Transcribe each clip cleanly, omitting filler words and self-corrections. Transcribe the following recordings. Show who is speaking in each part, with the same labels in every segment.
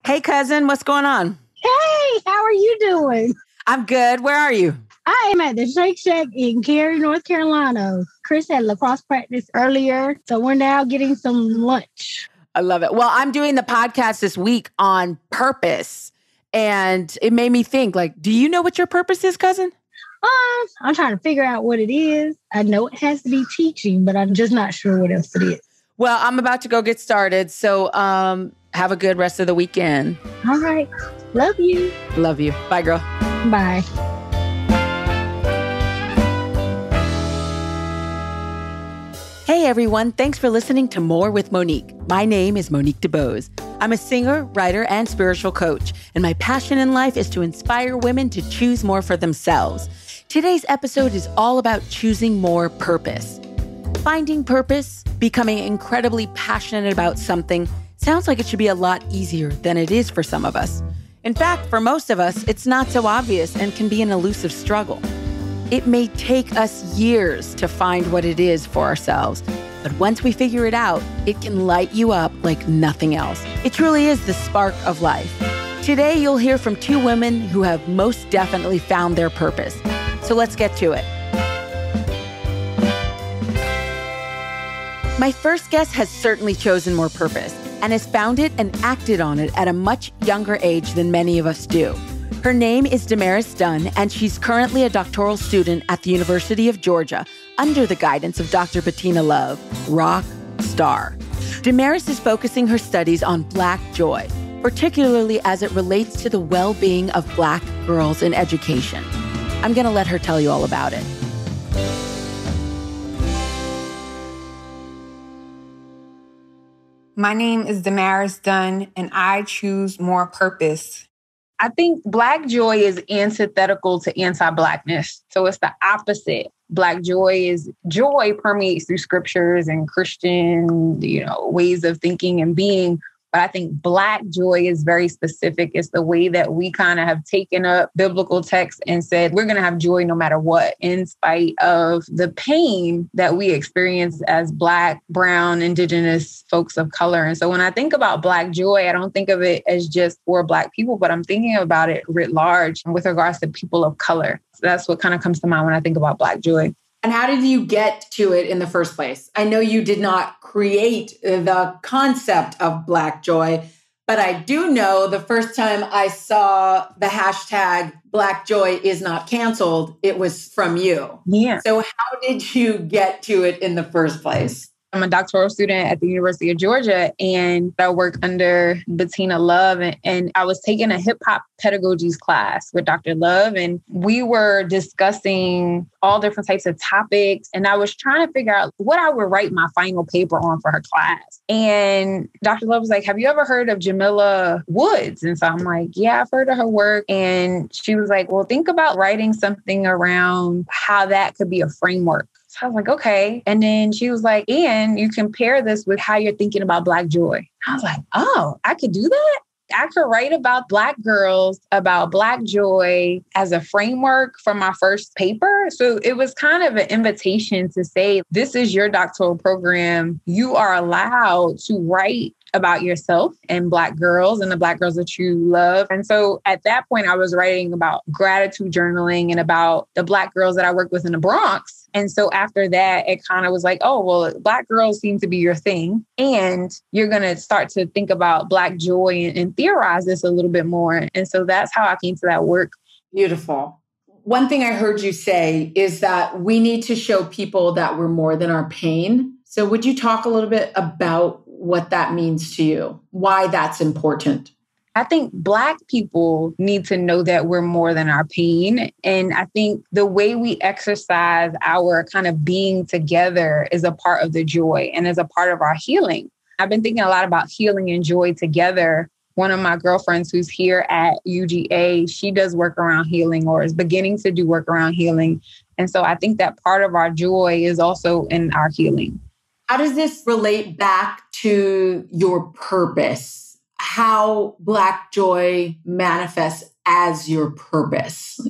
Speaker 1: Hey, cousin, what's going on?
Speaker 2: Hey, how are you doing?
Speaker 1: I'm good. Where are you?
Speaker 2: I am at the Shake Shack in Cary, North Carolina. Chris had lacrosse practice earlier, so we're now getting some lunch.
Speaker 1: I love it. Well, I'm doing the podcast this week on purpose, and it made me think, do you know what your purpose is, cousin?
Speaker 2: I'm trying to figure out what it is. I know it has to be teaching, but I'm just not sure what else it is.
Speaker 1: Well, I'm about to go get started, so have a good rest of the weekend.
Speaker 2: All right. Love you.
Speaker 1: Love you. Bye, girl.
Speaker 2: Bye.
Speaker 1: Hey, everyone. Thanks for listening to More with Monique. My name is Monique DeBose. I'm a singer, writer, and spiritual coach, and my passion in life is to inspire women to choose more for themselves. Today's episode is all about choosing more purpose. Finding purpose, becoming incredibly passionate about something, sounds like it should be a lot easier than it is for some of us. In fact, for most of us, it's not so obvious and can be an elusive struggle. It may take us years to find what it is for ourselves, but once we figure it out, it can light you up like nothing else. It truly is the spark of life. Today, you'll hear from two women who have most definitely found their purpose. So let's get to it. My first guest has certainly chosen more purpose and has found it and acted on it at a much younger age than many of us do. Her name is Damaris Dunn, and she's currently a doctoral student at the University of Georgia under the guidance of Dr. Bettina Love, rock star. Damaris is focusing her studies on Black joy, particularly as it relates to the well-being of Black girls in education. I'm going to let her tell you all about it.
Speaker 3: My name is Damaris Dunn, and I choose more purpose. I think Black joy is antithetical to anti-Blackness. So it's the opposite. Black joy permeates through scriptures and Christian, ways of thinking and being. But I think Black joy is very specific. It's the way that we kind of have taken up biblical texts and said, we're going to have joy no matter what, in spite of the pain that we experience as Black, brown, indigenous folks of color. And so when I think about Black joy, I don't think of it as just for Black people, but I'm thinking about it writ large with regards to people of color. So that's what kind of comes to mind when I think about Black joy.
Speaker 1: And how did you get to it in the first place? I know you did not create the concept of Black joy, but I do know the first time I saw the hashtag Black joy is not canceled, it was from you.
Speaker 3: Yeah.
Speaker 1: So how did you get to it in the first place?
Speaker 3: I'm a doctoral student at the University of Georgia, and I work under Bettina Love. And I was taking a hip hop pedagogies class with Dr. Love, and we were discussing all different types of topics. And I was trying to figure out what I would write my final paper on for her class. And Dr. Love was like, have you ever heard of Jamila Woods? And so I'm like, yeah, I've heard of her work. And she was like, well, think about writing something around how that could be a framework. So I was like, okay. And then she was like, and you compare this with how you're thinking about Black joy. I was like, oh, I could do that? I could write about Black girls, about Black joy as a framework for my first paper. So it was kind of an invitation to say, this is your doctoral program. You are allowed to write about yourself and Black girls and the Black girls that you love. And so at that point, I was writing about gratitude journaling and about the Black girls that I work with in the Bronx. And so after that, it kind of was like, oh, well, Black girls seem to be your thing. And you're going to start to think about Black joy and theorize this a little bit more. And so that's how I came to that work.
Speaker 1: Beautiful. One thing I heard you say is that we need to show people that we're more than our pain. So would you talk a little bit about what that means to you, why that's important?
Speaker 3: I think Black people need to know that we're more than our pain. And I think the way we exercise our kind of being together is a part of the joy and is a part of our healing. I've been thinking a lot about healing and joy together. One of my girlfriends who's here at UGA, she does work around healing or is beginning to do work around healing. And so I think that part of our joy is also in our healing.
Speaker 1: How does this relate back to your purpose? How Black joy manifests as your purpose?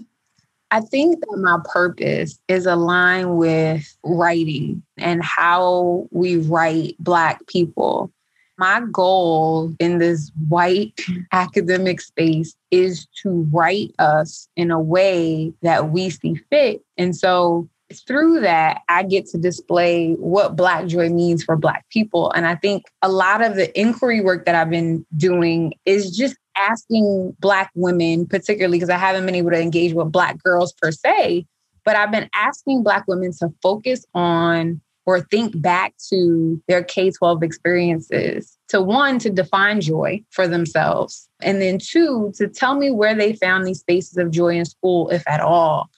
Speaker 3: I think that my purpose is aligned with writing and how we write Black people. My goal in this white academic space is to write us in a way that we see fit. And so through that, I get to display what Black joy means for Black people. And I think a lot of the inquiry work that I've been doing is just asking Black women, particularly because I haven't been able to engage with Black girls per se, but I've been asking Black women to focus on or think back to their K-12 experiences. To one, to define joy for themselves. And then two, to tell me where they found these spaces of joy in school, if at all.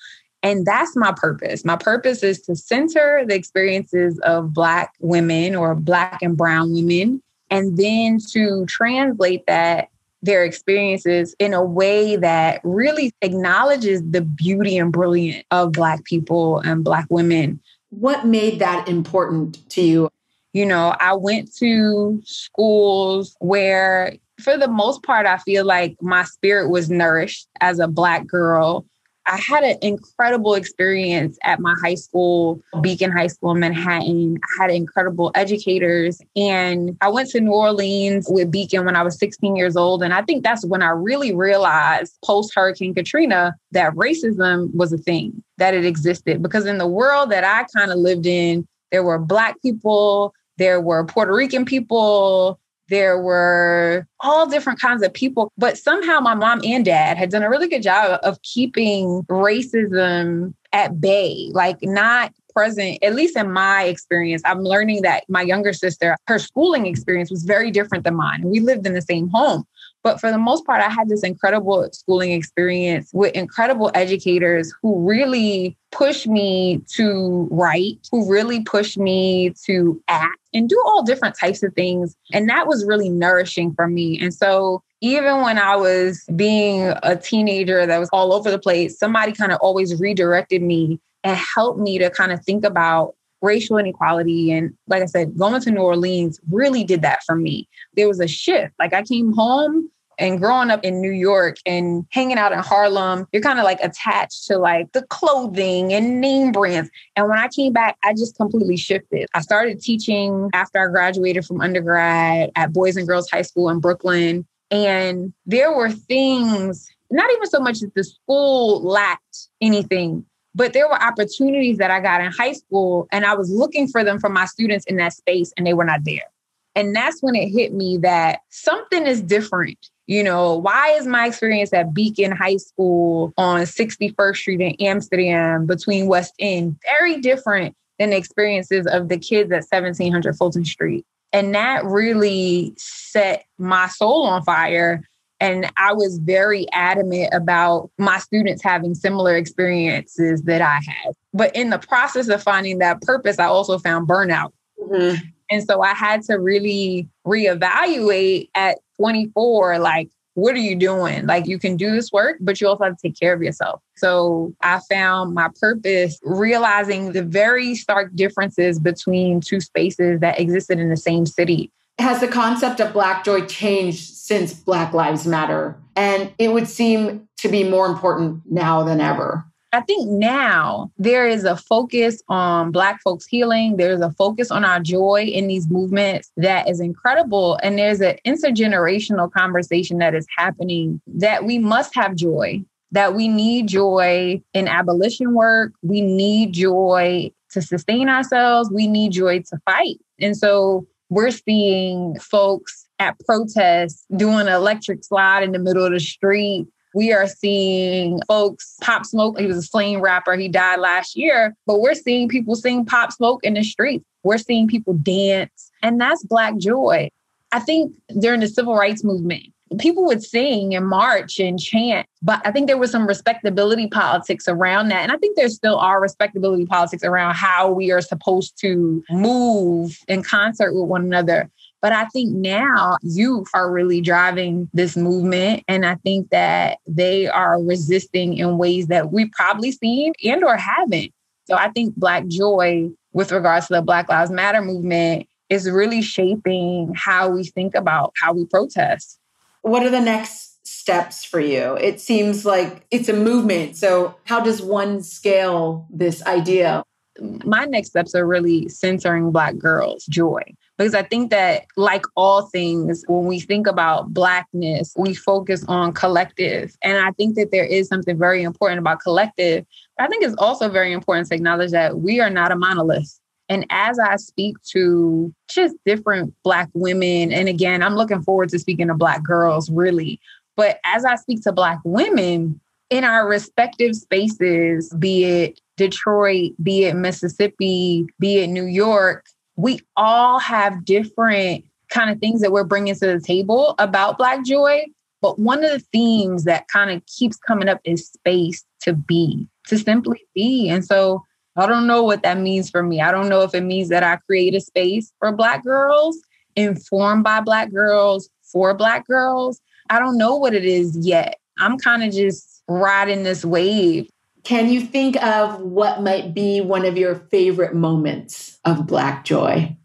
Speaker 3: And that's my purpose. My purpose is to center the experiences of Black women or Black and brown women, and then to translate their experiences in a way that really acknowledges the beauty and brilliance of Black people and Black women.
Speaker 1: What made that important to you?
Speaker 3: You know, I went to schools where, for the most part, I feel like my spirit was nourished as a Black girl. I had an incredible experience at my high school, Beacon High School in Manhattan. I had incredible educators. And I went to New Orleans with Beacon when I was 16 years old. And I think that's when I really realized post-Hurricane Katrina that racism was a thing, that it existed. Because in the world that I kind of lived in, there were Black people, there were Puerto Rican people, there were all different kinds of people, but somehow my mom and dad had done a really good job of keeping racism at bay, like not present, at least in my experience. I'm learning that my younger sister, her schooling experience was very different than mine. We lived in the same home. But for the most part, I had this incredible schooling experience with incredible educators who really pushed me to write, who really pushed me to act and do all different types of things. And that was really nourishing for me. And so even when I was being a teenager that was all over the place, somebody kind of always redirected me and helped me to kind of think about racial inequality. And like I said, going to New Orleans really did that for me. There was a shift. Like I came home and growing up in New York and hanging out in Harlem, you're kind of like attached to like the clothing and name brands. And when I came back, I just completely shifted. I started teaching after I graduated from undergrad at Boys and Girls High School in Brooklyn. And there were things, not even so much that the school lacked anything, but there were opportunities that I got in high school and I was looking for them for my students in that space and they were not there. And that's when it hit me that something is different. You know, why is my experience at Beacon High School on 61st Street in Amsterdam between West End very different than the experiences of the kids at 1700 Fulton Street? And that really set my soul on fire. And I was very adamant about my students having similar experiences that I had. But in the process of finding that purpose, I also found burnout. Mm-hmm. And so I had to really reevaluate at 24, like, what are you doing? Like, you can do this work, but you also have to take care of yourself. So I found my purpose realizing the very stark differences between two spaces that existed in the same city.
Speaker 1: Has the concept of Black joy changed since Black Lives Matter? And it would seem to be more important now than ever.
Speaker 3: I think now there is a focus on Black folks healing. There's a focus on our joy in these movements that is incredible. And there's an intergenerational conversation that is happening that we must have joy, that we need joy in abolition work. We need joy to sustain ourselves. We need joy to fight. And so we're seeing folks at protests doing an electric slide in the middle of the street. We are seeing folks, Pop Smoke, he was a slain rapper. He died last year, but we're seeing people sing Pop Smoke in the streets. We're seeing people dance, and that's Black joy. I think during the civil rights movement, people would sing and march and chant, but I think there was some respectability politics around that. And I think there still are respectability politics around how we are supposed to move in concert with one another. But I think now youth are really driving this movement. And I think that they are resisting in ways that we've probably seen and or haven't. So I think Black joy with regards to the Black Lives Matter movement is really shaping how we think about how we protest.
Speaker 1: What are the next steps for you? It seems like it's a movement. So how does one scale this idea?
Speaker 3: My next steps are really centering Black girls' joy. Because I think that, like all things, when we think about Blackness, we focus on collective. And I think that there is something very important about collective. But I think it's also very important to acknowledge that we are not a monolith. And as I speak to just different Black women, and again, I'm looking forward to speaking to Black girls, really. But as I speak to Black women in our respective spaces, be it Detroit, be it Mississippi, be it New York, we all have different kind of things that we're bringing to the table about Black joy. But one of the themes that kind of keeps coming up is space to be, to simply be. And so I don't know what that means for me. I don't know if it means that I create a space for Black girls, informed by Black girls, for Black girls. I don't know what it is yet. I'm kind of just riding this wave.
Speaker 1: Can you think of what might be one of your favorite moments of Black joy?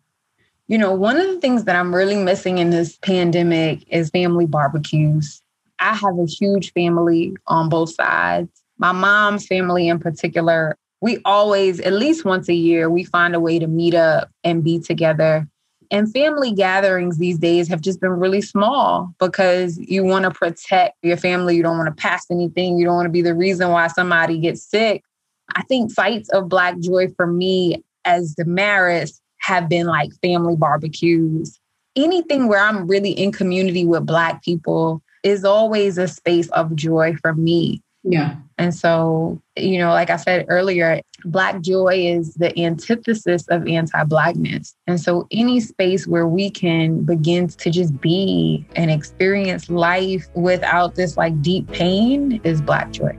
Speaker 3: You know, one of the things that I'm really missing in this pandemic is family barbecues. I have a huge family on both sides. My mom's family in particular, we always, at least once a year, we find a way to meet up and be together. And family gatherings these days have just been really small because you want to protect your family. You don't want to pass anything. You don't want to be the reason why somebody gets sick. I think sites of Black joy for me as Damaris have been like family barbecues. Anything where I'm really in community with Black people is always a space of joy for me.
Speaker 1: Yeah.
Speaker 3: And so, you know, like I said earlier, Black joy is the antithesis of anti-Blackness. And so any space where we can begin to just be and experience life without this like deep pain is Black joy.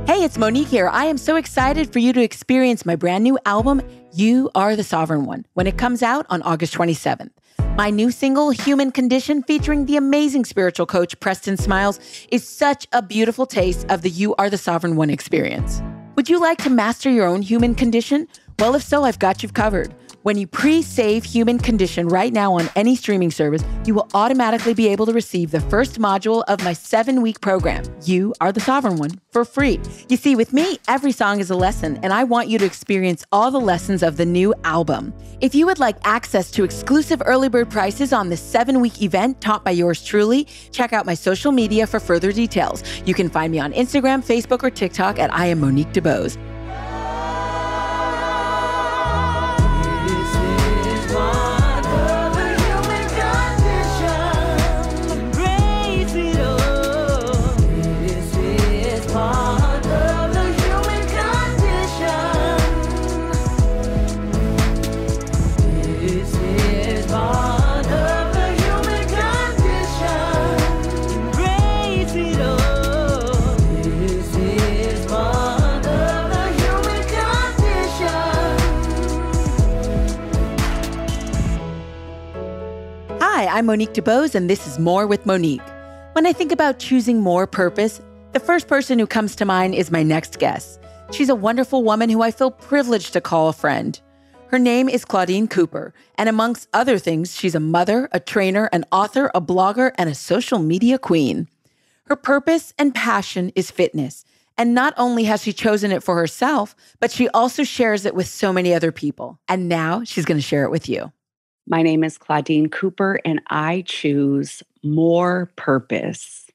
Speaker 1: Hey, it's Monique here. I am so excited for you to experience my brand new album, You Are the Sovereign One, when it comes out on August 27th. My new single, Human Condition, featuring the amazing spiritual coach Preston Smiles, is such a beautiful taste of the You Are the Sovereign One experience. Would you like to master your own human condition? Well, if so, I've got you covered. When you pre-save Human Condition right now on any streaming service, you will automatically be able to receive the first module of my 7-week program, You Are the Sovereign One, for free. You see, with me, every song is a lesson, and I want you to experience all the lessons of the new album. If you would like access to exclusive early bird prices on this 7-week event taught by yours truly, check out my social media for further details. You can find me on Instagram, Facebook, or TikTok at I am Monique DeBose. Hi, I'm Monique DeBose, and this is More with Monique. When I think about choosing more purpose, the first person who comes to mind is my next guest. She's a wonderful woman who I feel privileged to call a friend. Her name is Claudine Cooper, and amongst other things, she's a mother, a trainer, an author, a blogger, and a social media queen. Her purpose and passion is fitness, and not only has she chosen it for herself, but she also shares it with so many other people. And now she's going to share it with you.
Speaker 4: My name is Claudine Cooper, and I choose more purpose.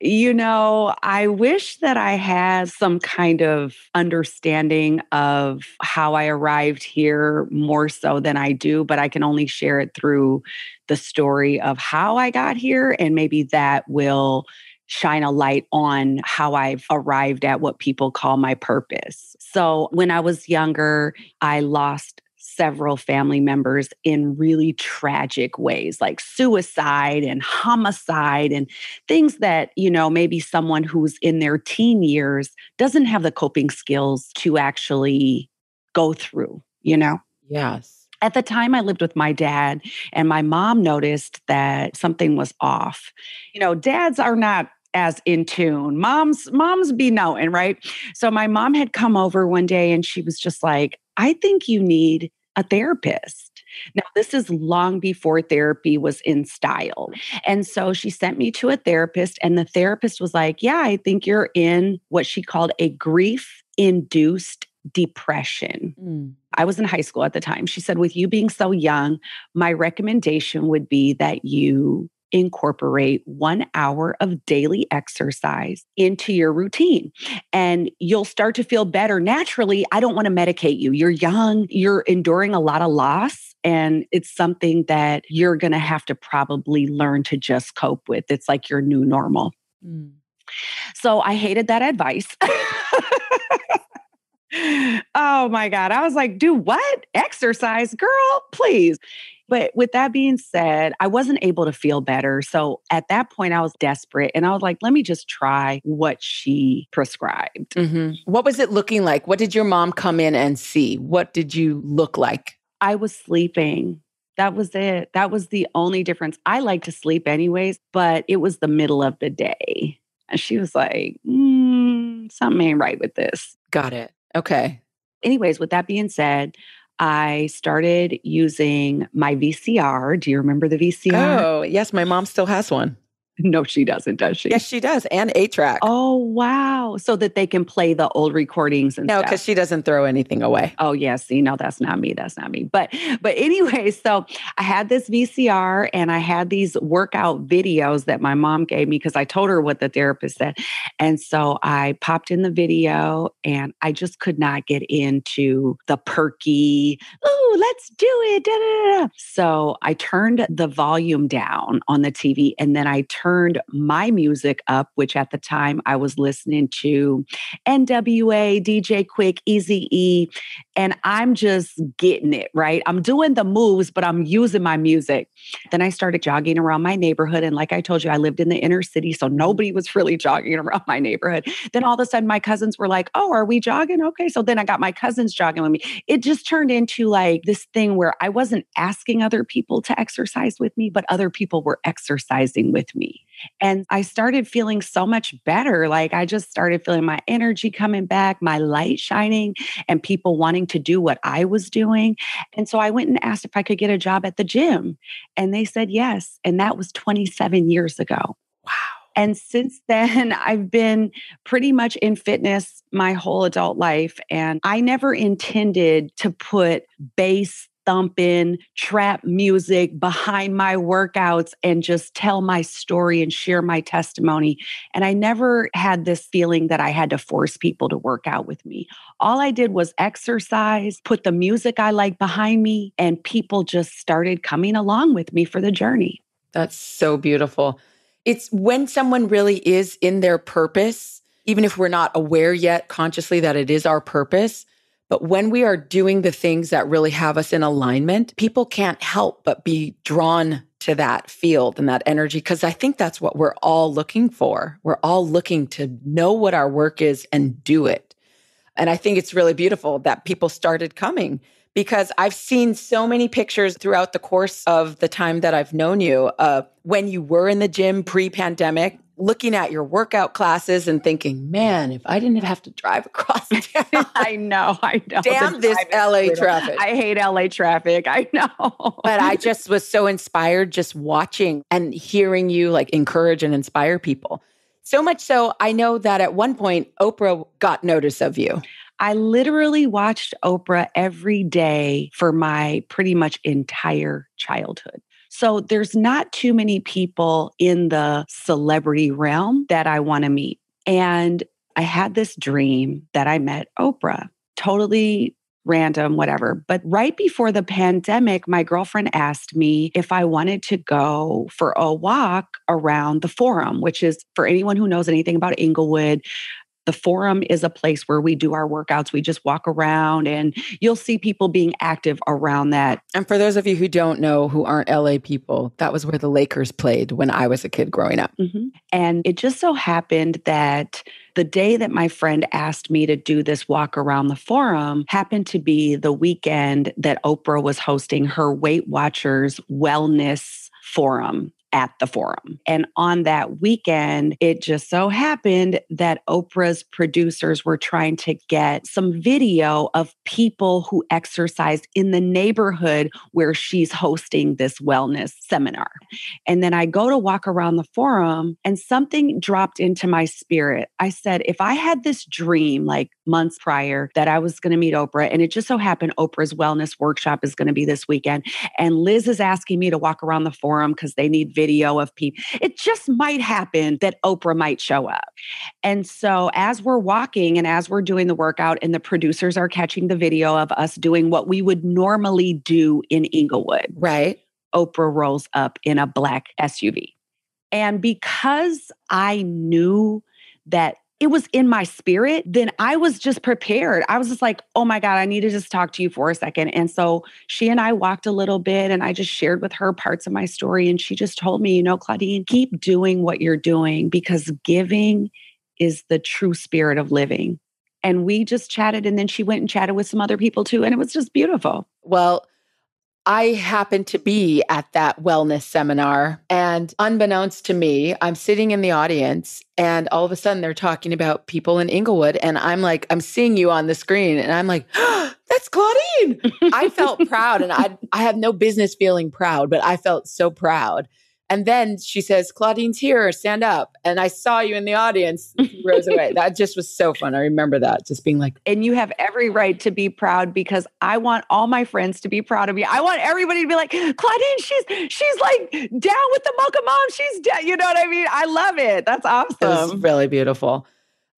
Speaker 4: You know, I wish that I had some kind of understanding of how I arrived here more so than I do, but I can only share it through the story of how I got here, and maybe that will shine a light on how I've arrived at what people call my purpose. So when I was younger, I lost several family members in really tragic ways, like suicide and homicide and things that, you know, maybe someone who's in their teen years doesn't have the coping skills to actually go through, you know?
Speaker 1: Yes.
Speaker 4: At the time, I lived with my dad, and my mom noticed that something was off. You know, dads are not as in tune. Moms be knowing, right? So my mom had come over one day and she was just like, I think you need a therapist. Now, this is long before therapy was in style. And so she sent me to a therapist, and the therapist was like, yeah, I think you're in what she called a grief-induced depression. I was in high school at the time. She said, with you being so young, my recommendation would be that you incorporate 1 hour of daily exercise into your routine and you'll start to feel better naturally. I don't want to medicate you. You're young, you're enduring a lot of loss, and it's something that you're going to have to probably learn to just cope with. It's like your new normal. So I hated that advice. Oh my God. I was like, do what? Exercise, girl, please. But with that being said, I wasn't able to feel better. So at that point, I was desperate. And I was like, let me just try what she prescribed.
Speaker 1: What was it looking like? What did your mom come in and see? What did you look like?
Speaker 4: I was sleeping. That was it. That was the only difference. I like to sleep anyways, but it was the middle of the day. And she was like, something ain't right with this.
Speaker 1: Got it. Okay.
Speaker 4: Anyways, with that being said, I started using my VCR. Do you remember the VCR?
Speaker 1: Oh, yes. My mom still has one.
Speaker 4: No, she doesn't, does she?
Speaker 1: Yes, she does. And 8-track.
Speaker 4: Oh, wow. So that they can play the old recordings and
Speaker 1: no,
Speaker 4: stuff.
Speaker 1: because she doesn't throw anything away.
Speaker 4: Oh, yeah. See, no, that's not me. That's not me. But anyway, so I had this VCR and I had these workout videos that my mom gave me because I told her what the therapist said. And so I popped in the video and I just could not get into the perky, oh, let's do it. Da, da, da. So I turned the volume down on the TV and then I turned my music up, which at the time I was listening to NWA, DJ Quick, Eazy-E, and I'm just getting it, right? I'm doing the moves, but I'm using my music. Then I started jogging around my neighborhood. And like I told you, I lived in the inner city, so nobody was really jogging around my neighborhood. Then all of a sudden my cousins were like, oh, are we jogging? Okay. So then I got my cousins jogging with me. It just turned into like this thing where I wasn't asking other people to exercise with me, but other people were exercising with me. And I started feeling so much better. Like I just started feeling my energy coming back, my light shining, and people wanting to do what I was doing. And so I went and asked if I could get a job at the gym. And they said yes. And that was 27 years ago.
Speaker 1: Wow.
Speaker 4: And since then, I've been pretty much in fitness my whole adult life. And I never intended to put bass thumping trap music behind my workouts and just tell my story and share my testimony. And I never had this feeling that I had to force people to work out with me. All I did was exercise, put the music I like behind me, and people just started coming along with me for the journey.
Speaker 1: That's so beautiful. It's when someone really is in their purpose, even if we're not aware yet consciously that it is our purpose. But when we are doing the things that really have us in alignment, people can't help but be drawn to that field and that energy, because I think that's what we're all looking for. We're all looking to know what our work is and do it. And I think it's really beautiful that people started coming, because I've seen so many pictures throughout the course of the time that I've known you, when you were in the gym pre-pandemic, looking at your workout classes and thinking, man, if I didn't have to drive across town.
Speaker 4: I know.
Speaker 1: Damn this LA traffic.
Speaker 4: I hate LA traffic. I know.
Speaker 1: But I just was so inspired just watching and hearing you like encourage and inspire people. So much so, I know that at one point, Oprah got notice of you.
Speaker 4: I literally watched Oprah every day for my pretty much entire childhood. So there's not too many people in the celebrity realm that I want to meet. And I had this dream that I met Oprah, totally random, whatever. But right before the pandemic, my girlfriend asked me if I wanted to go for a walk around the Forum, which is, for anyone who knows anything about Inglewood, the Forum is a place where we do our workouts. We just walk around and you'll see people being active around that.
Speaker 1: And for those of you who don't know, who aren't LA people, that was where the Lakers played when I was a kid growing up.
Speaker 4: Mm-hmm. And it just so happened that the day that my friend asked me to do this walk around the Forum happened to be the weekend that Oprah was hosting her Weight Watchers Wellness Forum. at the forum. And on that weekend, it just so happened that Oprah's producers were trying to get some video of people who exercised in the neighborhood where she's hosting this wellness seminar. And then I go to walk around the forum and something dropped into my spirit. I said, if I had this dream like months prior that I was going to meet Oprah, and it just so happened Oprah's wellness workshop is going to be this weekend, and Liz is asking me to walk around the forum because they need video of people. It just might happen that Oprah might show up. And so as we're walking and as we're doing the workout and the producers are catching the video of us doing what we would normally do in Inglewood.
Speaker 1: Right.
Speaker 4: Oprah rolls up in a black SUV. And because I knew that it was in my spirit, then I was just prepared. I was just like, oh my God, I need to just talk to you for a second. And so she and I walked a little bit and I just shared with her parts of my story. And she just told me, Claudine, keep doing what you're doing because giving is the true spirit of living. And we just chatted. And then she went and chatted with some other people too. And it was just beautiful.
Speaker 1: Well, I happened to be at that wellness seminar, and unbeknownst to me, I'm sitting in the audience and all of a sudden they're talking about people in Inglewood. And I'm seeing you on the screen and I'm like, oh, that's Claudine. I felt proud, and I have no business feeling proud, but I felt so proud. And then she says, Claudine's here, stand up. And I saw you in the audience, rose away. That just was so fun. I remember that, just being like.
Speaker 4: And you have every right to be proud because I want all my friends to be proud of me. I want everybody to be like, Claudine, she's like down with the mocha mom. She's down. You know what I mean? I love it. That's awesome.
Speaker 1: It was really beautiful.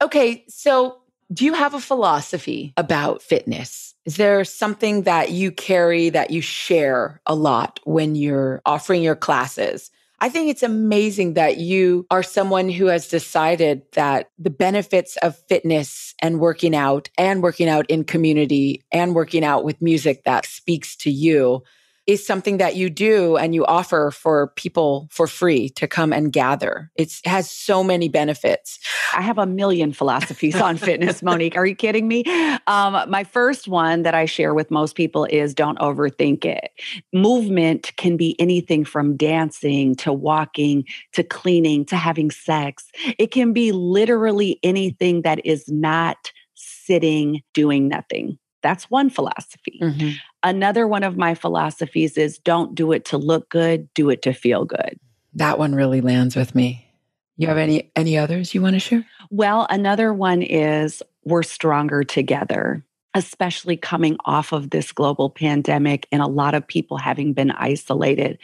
Speaker 1: Okay. So do you have a philosophy about fitness? Is there something that you carry that you share a lot when you're offering your classes? I think it's amazing that you are someone who has decided that the benefits of fitness and working out in community and working out with music that speaks to you is something that you do and you offer for people for free to come and gather. It has so many benefits.
Speaker 4: I have a million philosophies on fitness, Monique. Are you kidding me? My first one that I share with most people is don't overthink it. Movement can be anything from dancing to walking to cleaning to having sex. It can be literally anything that is not sitting doing nothing. That's one philosophy. Mm-hmm. Another one of my philosophies is don't do it to look good, do it to feel good.
Speaker 1: That one really lands with me. You have any others you want to share?
Speaker 4: Well, another one is we're stronger together, especially coming off of this global pandemic and a lot of people having been isolated.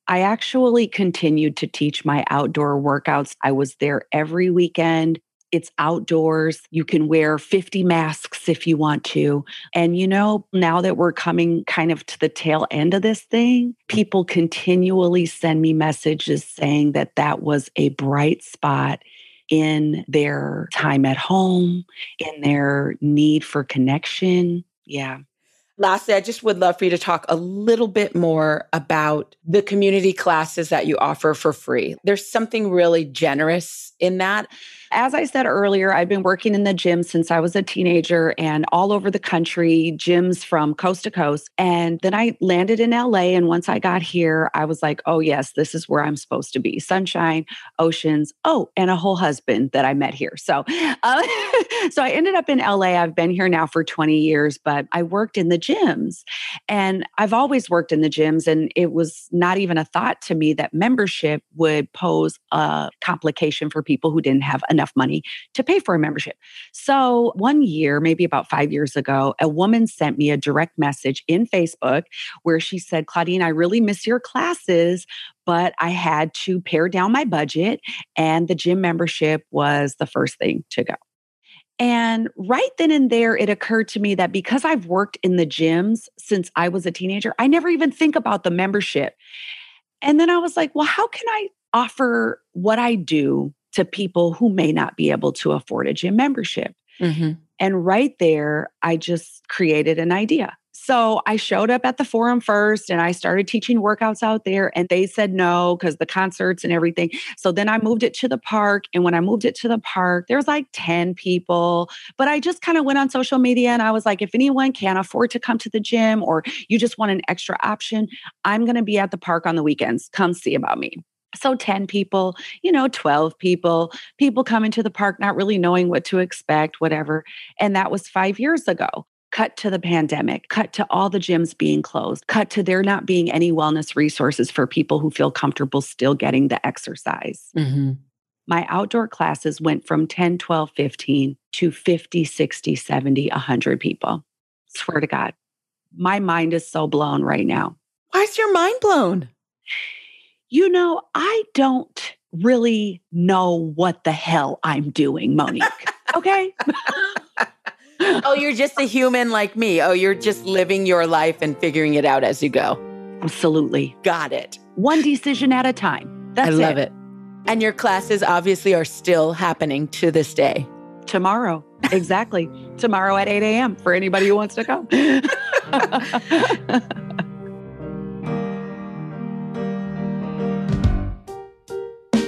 Speaker 4: I actually continued to teach my outdoor workouts. I was there every weekend. It's outdoors. You can wear 50 masks if you want to. And now that we're coming kind of to the tail end of this thing, people continually send me messages saying that was a bright spot in their time at home, in their need for connection. Yeah.
Speaker 1: Lastly, I just would love for you to talk a little bit more about the community classes that you offer for free. There's something really generous in that.
Speaker 4: As I said earlier, I've been working in the gym since I was a teenager and all over the country, gyms from coast to coast. And then I landed in LA. And once I got here, I was like, oh, yes, this is where I'm supposed to be. Sunshine, oceans, and a whole husband that I met here. So I ended up in LA. I've been here now for 20 years, but I worked in the gyms. And I've always worked in the gyms. And it was not even a thought to me that membership would pose a complication for people who didn't have enough money to pay for a membership. So one year, maybe about 5 years ago, a woman sent me a direct message in Facebook where she said, Claudine, I really miss your classes, but I had to pare down my budget and the gym membership was the first thing to go. And right then and there, it occurred to me that because I've worked in the gyms since I was a teenager, I never even think about the membership. And then I was like, well, how can I offer what I do to people who may not be able to afford a gym membership? Mm-hmm. And right there, I just created an idea. So I showed up at the forum first and I started teaching workouts out there and they said no because the concerts and everything. So then I moved it to the park. And when I moved it to the park, there was like 10 people. But I just kind of went on social media and I was like, if anyone can't afford to come to the gym or you just want an extra option, I'm going to be at the park on the weekends. Come see about me. So 10 people, 12 people coming to the park, not really knowing what to expect, whatever. And that was 5 years ago. Cut to the pandemic, cut to all the gyms being closed, cut to there not being any wellness resources for people who feel comfortable still getting the exercise.
Speaker 1: Mm-hmm.
Speaker 4: My outdoor classes went from 10, 12, 15 to 50, 60, 70, 100 people. Swear to God, my mind is so blown right now.
Speaker 1: Why is your mind blown?
Speaker 4: I don't really know what the hell I'm doing, Monique. Okay?
Speaker 1: Oh, you're just a human like me. Oh, you're just living your life and figuring it out as you go.
Speaker 4: Absolutely.
Speaker 1: Got it.
Speaker 4: One decision at a time. That's
Speaker 1: I love it. And your classes obviously are still happening to this day.
Speaker 4: Tomorrow. Exactly. Tomorrow at 8 a.m. for anybody who wants to come.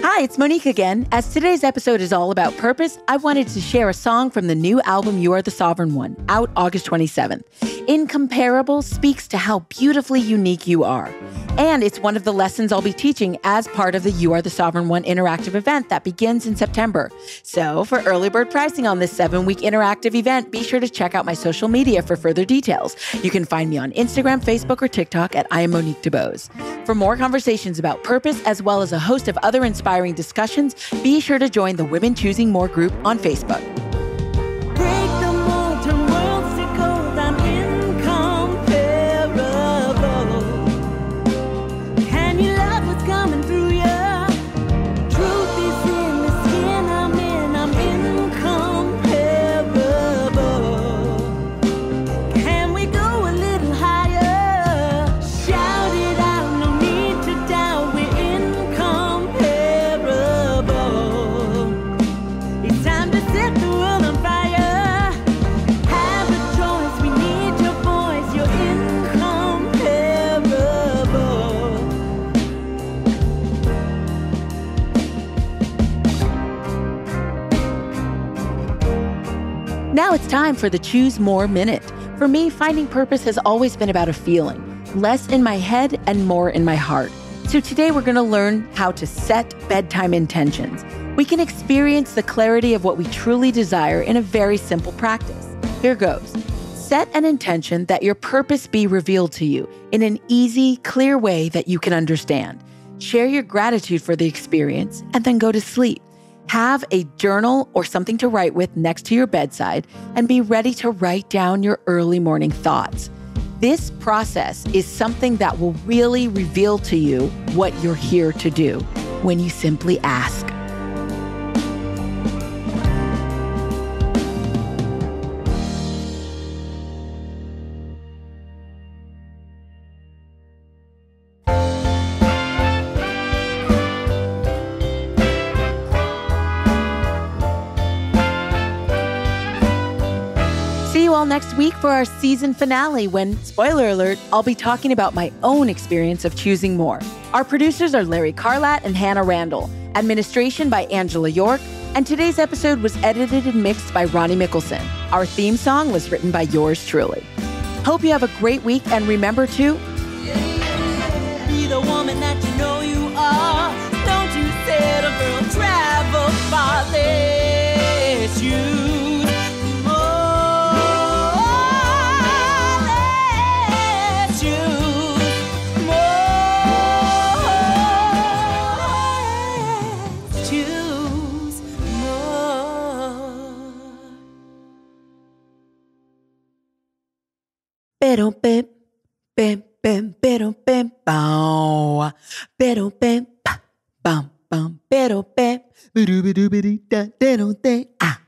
Speaker 1: Hi, it's Monique again. As today's episode is all about purpose, I wanted to share a song from the new album, You Are the Sovereign One, out August 27th. Incomparable speaks to how beautifully unique you are. And it's one of the lessons I'll be teaching as part of the You Are the Sovereign One interactive event that begins in September. So for early bird pricing on this 7-week interactive event, be sure to check out my social media for further details. You can find me on Instagram, Facebook, or TikTok at I am Monique DeBose. For more conversations about purpose, as well as a host of other inspiring discussions, be sure to join the Women Choosing More group on Facebook.
Speaker 5: Break the mold, turn worlds to gold, I'm incomparable. Can you love what's coming through you? Truth is in the skin I'm in, I'm incomparable. Can we go a little higher? Shout it out, no need to doubt, we're incomparable. It's time to set the world on fire. Have a choice, we need your voice, you're incomparable.
Speaker 1: Now it's time for the Choose More Minute. For me, finding purpose has always been about a feeling, less in my head and more in my heart. So today we're going to learn how to set bedtime intentions. We can experience the clarity of what we truly desire in a very simple practice. Here goes. Set an intention that your purpose be revealed to you in an easy, clear way that you can understand. Share your gratitude for the experience and then go to sleep. Have a journal or something to write with next to your bedside and be ready to write down your early morning thoughts. This process is something that will really reveal to you what you're here to do when you simply ask. See you all next week for our season finale when, spoiler alert, I'll be talking about my own experience of choosing more. Our producers are Larry Carlat and Hannah Randall. Administration by Angela York. And today's episode was edited and mixed by Ronnie Mickelson. Our theme song was written by yours truly. Hope you have a great week and remember to
Speaker 5: Be the woman that you know you are. Don't you settle, girl, travel far, let's use more. Let's use more. Let's choose more.
Speaker 1: pero pem pem pem pero pem bow pero pem pa bum bum pero pem bidoo bidoo bidoo da da da ah